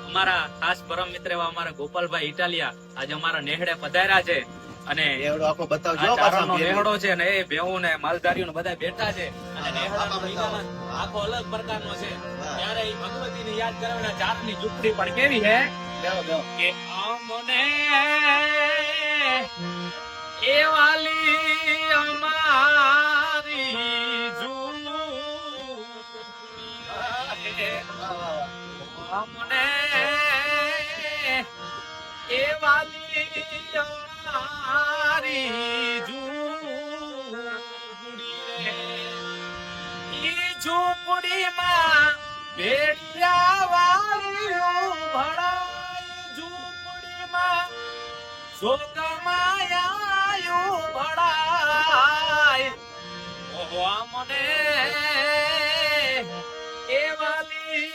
અમારા ખાસ પરમ મિત્ર એવા અમારા ગોપાલભાઈ ઇટાલિયા આજે અમારા નેહડે પધાર્યા છે અને નેહડો આખો બતાવજો આ ચારણનો પાછા નેહડો છે ને એ ભેહું ને માલધારીઓ બધા બેઠા છે અને નેહડાનો નિદાન આખો અલગ પ્રકારનો છે ત્યારે એ ભગવતીને યાદ કરાવીને ચારની ઝૂંપડી પણ કેવી છે કે અમને એ વાલી અમારી અમને એ વાલી અમારી ઝૂંપડી ઈ ઝૂંપડીમાં ભેડિયા વાળીઓ ભળાય ઝૂંપડીમાં જોગમાયાયું ભળાય ઓહો અમને એ વાલી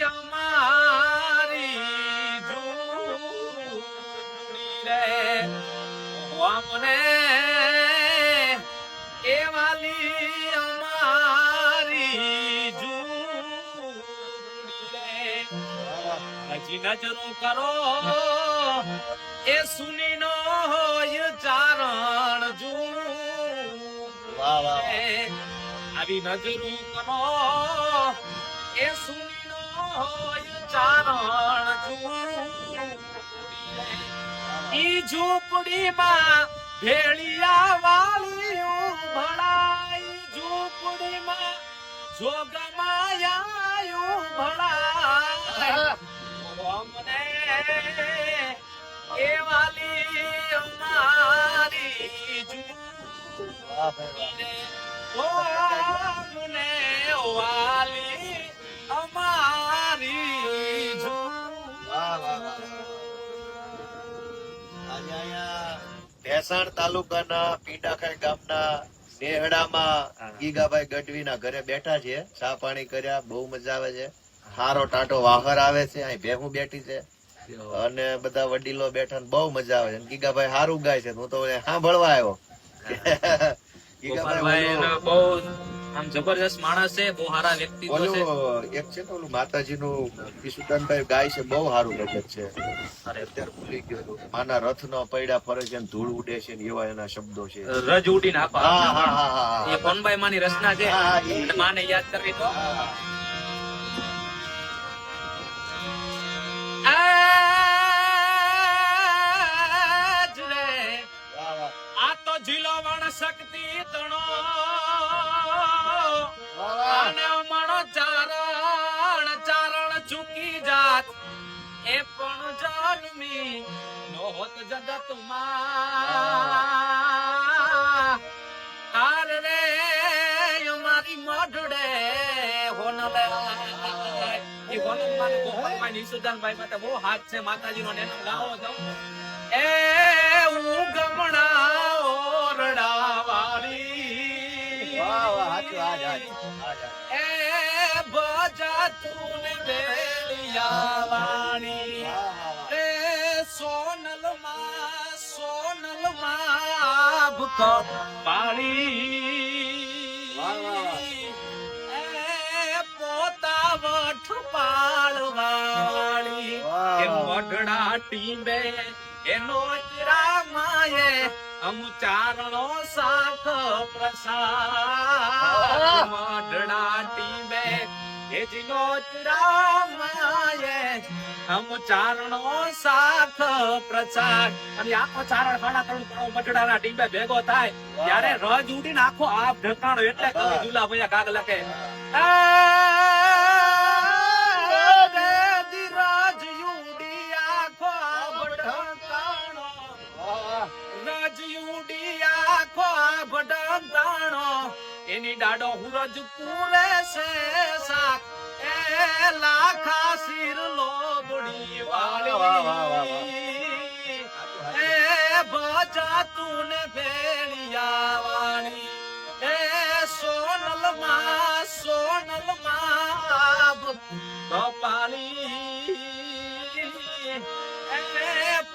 અમારી ઝૂંપડી રે ઓહો અમને એ વાલી અમારી ઝૂંપડી રે હજી નજરો કરો એ સુની નો હોય ચારણ આવી નજરો કરો એ સુની નો હોય ચારણ ઈ ઝૂંપડીમાં ભેળિયા વાળીયું ભળાય ઝૂંપડીમાં જોગમાયાયું ભળાય અમને એ વાલી અમારી ઝૂંપડી ઓ અમને વાલી અમારી ભેસાણ તાલુકાના પીડાખાઈ ગામના નેહડામાં ગીગાભાઈ ગઢવીના ઘરે બેઠા છે. ચા પાણી કર્યા, બહુ મજા આવે છે. સારો ટાટો વાહર આવે છે. અહીં ભેહું બેઠી છે અને બધા વડીલો બેઠા, બહુ મજા આવે છે. ગીગાભાઈ સારું ગાય છે. હું તો સાંભળવા આવ્યો. ગોપાલભાઈ બહુ આમ જબરજસ્ત માણસ છે, બહુ સારા વ્યક્તિત્વ છે. એક છે ને ઓલું માતાજીનું ઈસુદાનભાઈ ગાય છે, બહુ સારું ભજન છે. અત્યારે ભૂલી ગયો. માના રથ નો પૈડા ફરે છે, ધૂળ ઉડે છે ને એવા એના શબ્દો છે. રજ ઉડીને આપા એ કોનબાઈ માની રચના છે અને માને યાદ કરવી તો આ તો જીલો વણ શક્તિ તણો અને મણો ચારણ ચારણ ચૂકી જાત એ પણ જન્મી નો હોત જગતમાં હાર રે મારી મઢડે હોનલે એ હોનલમાં ગોપાલભાઈ નિશુદાનભાઈ માટે બહુ હાથ છે. માતાજીનો નેનો ગાવો છો એ ઉગમણા ઓરડા વાળી એ બજાતું ને બેલિયા વાણી એ સોનલમાં ભૂકો પાળી એ પોતા વઠ પાળવાળી એ મઢડા ટીંબે એનો રામાએ અમુ ચારણો સાખ પ્રસાદ મઢડા ટીંબે એ જીનો રામાએ અમુ ચારણો સાખ પ્રસાદ અને આખો ચારણ ખાડા કરું મઢડાના ટીંબે ભેગો થાય ત્યારે રજ ઉડીને આખો આપ ઢકાણો એટલે કવિ ઝુલા ભૈયા કાગ લખે એની દાડો હુરજ પૂરે છે સાક એ લાખા સિર લોબડી વાળી એ બજાતું ને ભેળિયા વાળી એ સોનલમાં કપાલી એ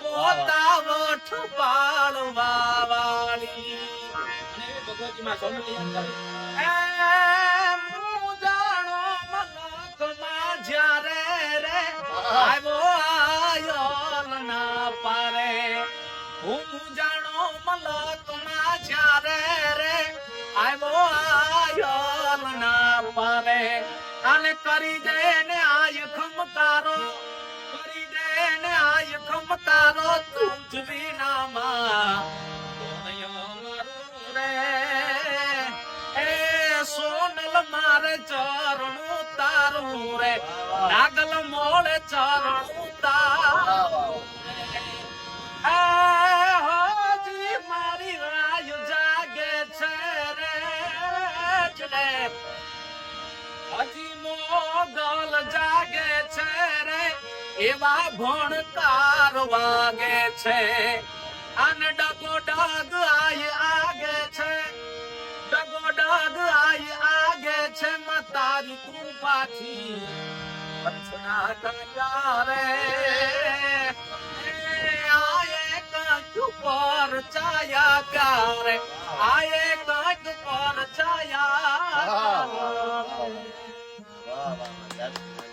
પોતા વઠ પાળવા વાળી ભગવતીમાં સોનલી જાણો મલકમાં જ્યારે રે આવ્યો લોકમાં જ્યારે રે આવ્યો આયલ ના પારે અને કરી દે ને આય ખમકારો કરી દે ને આય ખમકારો તું જ વિનામાં રે એ સોનલ મારે ચરણું તારું રે નાગલ મોળે ચરણું તારું હાજી મારી રાય જાગે છે રે જને હજી મોગલ જાગે છે રે એવા ભણકાર વાગે છે અને ડગો ડગ આય આગે છે ડગો ડગ આય આગે છે મતારી કૃપાથી પછના કર્યા રે આયે કંઈક પર છાયા ક્યારે આયે કંઈક પર છાયા વાહ વાહ વાહ